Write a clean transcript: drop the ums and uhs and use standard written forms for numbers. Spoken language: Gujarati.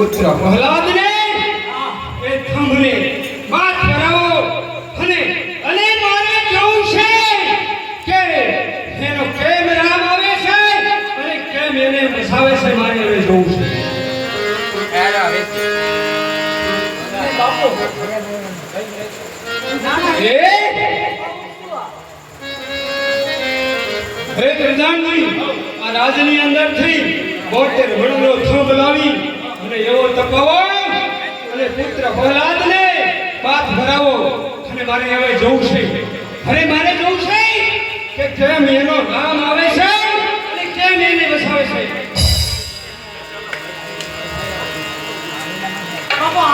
પુત્ર પ્રહલાદને એ થંભને વાત કરાવો અને અને મારે જોવું છે કે એનો કેમ રામ આવે છે અને કેમ એને વસાવે છે મારે હવે જોવું છે હે પ્રધાનજી આ રાજની અંદર થઈ 72 વડનો થંભ લાવી અને એવો તપાવો અને પુત્ર પ્રહલાદને પાથ ભરાવો અને મારે હવે જોવું છે અરે મારે જોવું છે કે કેમ એનો નામ આવે છે અને કેમ એને વસાવે છે બાપા